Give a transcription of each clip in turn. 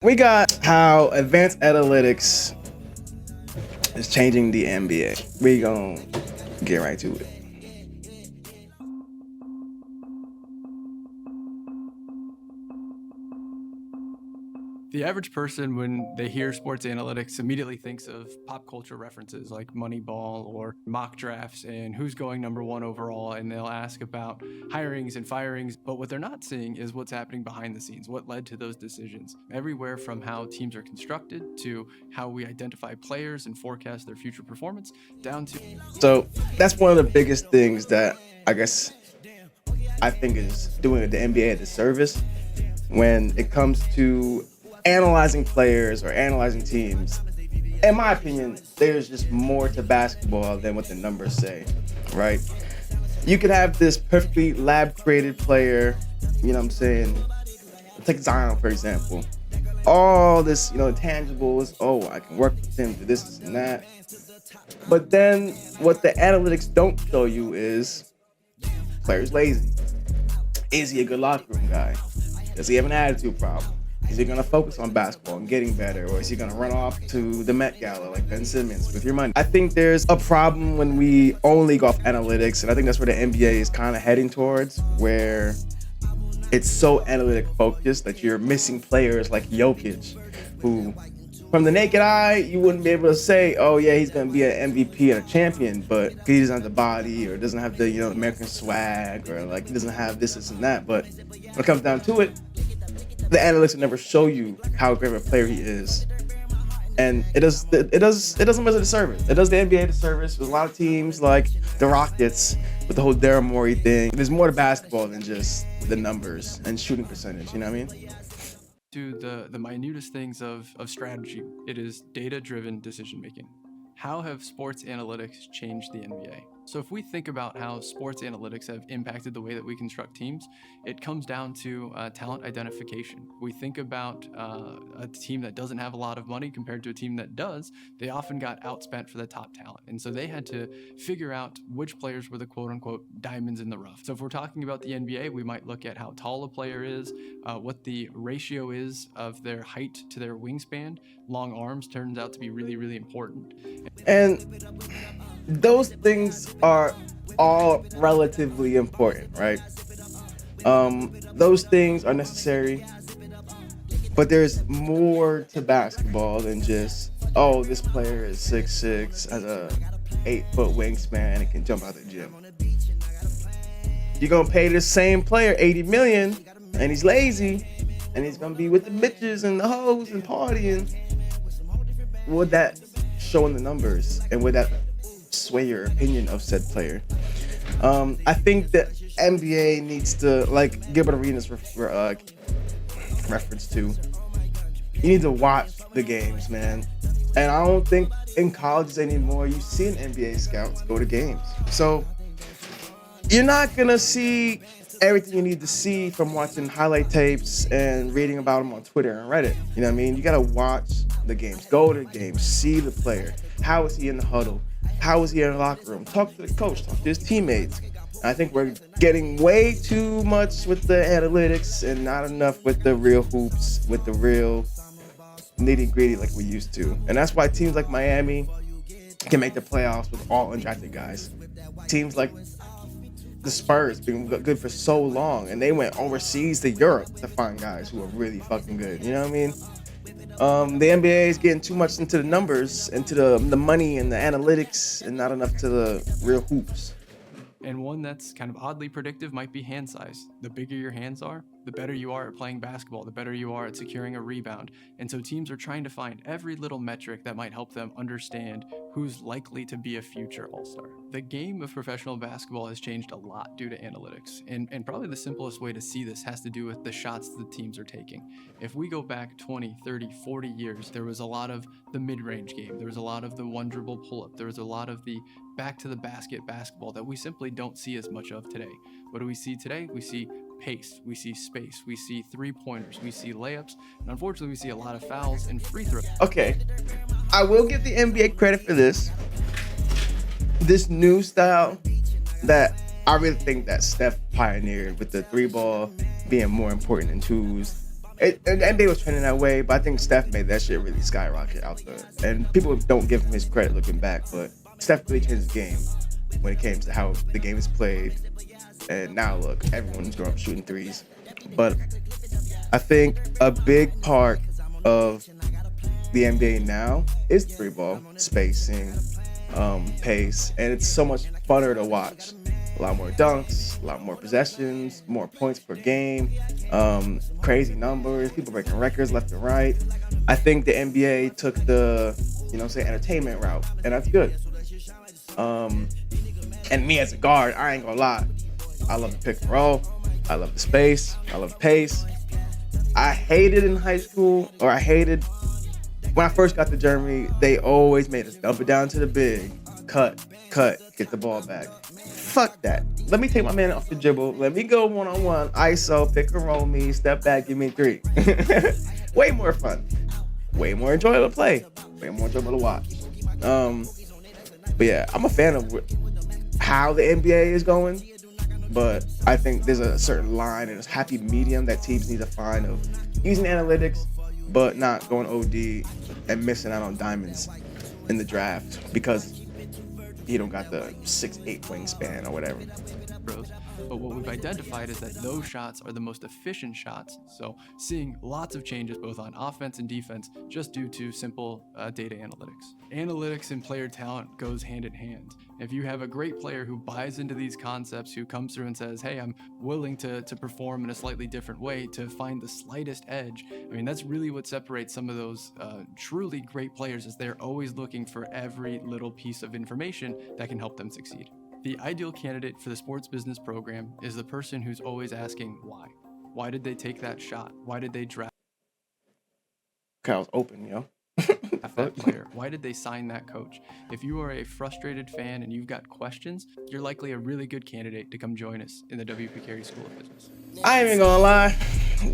We got how advanced analytics is changing the NBA. We gonna get right to it. The average person, when they hear sports analytics, immediately thinks of pop culture references like Moneyball or mock drafts and who's going number one overall, and they'll ask about hirings and firings. But what they're not seeing is what's happening behind the scenes, what led to those decisions. Everywhere from how teams are constructed to how we identify players and forecast their future performance, down to. So that's one of the biggest things that I think is doing the NBA a disservice when it comes to analyzing players or analyzing teams. In my opinion, there's just more to basketball than what the numbers say, right? You could have this perfectly lab created player, you know what I'm saying? Take Zion, for example. All this, intangibles. Oh, I can work with him, do this and that. But then what the analytics don't show you is player's lazy. Is he a good locker room guy? Does he have an attitude problem? Is he going to focus on basketball and getting better? Or is he going to run off to the Met Gala like Ben Simmons with your money? I think there's a problem when we only go off analytics. And I think that's where the NBA is kind of heading towards, where it's so analytic focused that you're missing players like Jokic, who from the naked eye, you wouldn't be able to say, oh yeah, he's going to be an MVP and a champion, but he doesn't have the body or doesn't have the, American swag, or like he doesn't have this and that. But when it comes down to it, the analytics will never show you how great of a player he is. And it does him as a disservice. It does the NBA a disservice. There's a lot of teams like the Rockets with the whole Daryl Morey thing. There's more to basketball than just the numbers and shooting percentage, you know what I mean? To the minutest things of strategy. It is data-driven decision-making. How have sports analytics changed the NBA? So if we think about how sports analytics have impacted the way that we construct teams, it comes down to talent identification. We think about a team that doesn't have a lot of money compared to a team that does. They often got outspent for the top talent. And so they had to figure out which players were the quote-unquote diamonds in the rough. So if we're talking about the NBA, we might look at how tall a player is, what the ratio is of their height to their wingspan. Long arms turns out to be really, really important. And those things are all relatively important, right? Those things are necessary, but there's more to basketball than just, oh, this player is 6'6", has a 8-foot wingspan, and can jump out the gym. You're gonna pay this same player $80 million, and he's lazy, and he's gonna be with the bitches and the hoes and partying. Would that show in the numbers, and would that sway your opinion of said player? I think the NBA needs to, like Gilbert Arenas reference to, you need to watch the games, man. And I don't think in colleges anymore you see an NBA scouts go to games. So you're not gonna see everything you need to see from watching highlight tapes and reading about them on Twitter and Reddit. You know what I mean? You gotta watch the games, go to the games, see the player. How is he in the huddle? How is he in the locker room? Talk to the coach, talk to his teammates. I think we're getting way too much with the analytics and not enough with the real hoops, with the real nitty gritty like we used to. And that's why teams like Miami can make the playoffs with all undrafted guys. Teams like the Spurs been good for so long, and they went overseas to Europe to find guys who are really fucking good. You know what I mean? The NBA is getting too much into the numbers, into the money and the analytics, and not enough to the real hoops. And one that's kind of oddly predictive might be hand size. The bigger your hands are, the better you are at playing basketball, the better you are at securing a rebound. And so teams are trying to find every little metric that might help them understand who's likely to be a future all-star. The game of professional basketball has changed a lot due to analytics. And probably the simplest way to see this has to do with the shots the teams are taking. If we go back 20, 30, 40 years, there was a lot of the mid-range game. There was a lot of the one dribble pull-up. There was a lot of the back to the basket basketball that we simply don't see as much of today. What do we see today? We see pace, we see space, we see three-pointers, we see layups, and unfortunately we see a lot of fouls and free throws. Okay, I will give the NBA credit for this new style that I really think that Steph pioneered, with the three ball being more important than twos. The NBA was trending that way, but I think Steph made that shit really skyrocket out there. And people don't give him his credit looking back, but Steph really changed the game when it came to how the game is played. And now look, everyone's growing up shooting threes. But I think a big part of the NBA now is three ball spacing, pace, and it's so much funner to watch. A lot more dunks, a lot more possessions, more points per game, crazy numbers, people breaking records left and right. I think the NBA took the, entertainment route, and that's good. And me as a guard, I ain't gonna lie, I love the pick and roll, I love the space, I love the pace. I hated in high school, or I hated when I first got to Germany, they always made us dump it down to the big, cut, get the ball back. Fuck that. Let me take my man off the dribble. Let me go one-on-one, ISO, pick and roll me, step back, give me three. Way more fun. Way more enjoyable to play. Way more enjoyable to watch. But yeah, I'm a fan of how the NBA is going. But I think there's a certain line and a happy medium that teams need to find of using analytics, but not going OD and missing out on diamonds in the draft because you don't got the 6'8" wingspan or whatever. But what we've identified is that those shots are the most efficient shots. So seeing lots of changes both on offense and defense just due to simple data analytics. Analytics and player talent goes hand in hand. If you have a great player who buys into these concepts, who comes through and says, hey, I'm willing to perform in a slightly different way to find the slightest edge. I mean, that's really what separates some of those truly great players is they're always looking for every little piece of information that can help them succeed. The ideal candidate for the sports business program is the person who's always asking why. Why did they take that shot? Why did they draft Okay, I was open, yo. that player? Why did they sign that coach? If you are a frustrated fan and you've got questions, you're likely a really good candidate to come join us in the WP Carey School of Business. I ain't even gonna lie.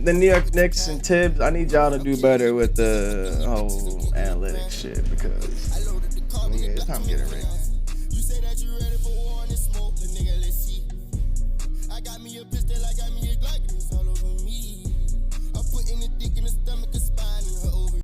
The New York Knicks and Tibbs, I need y'all to do better with the whole analytics shit because it's time to get it right.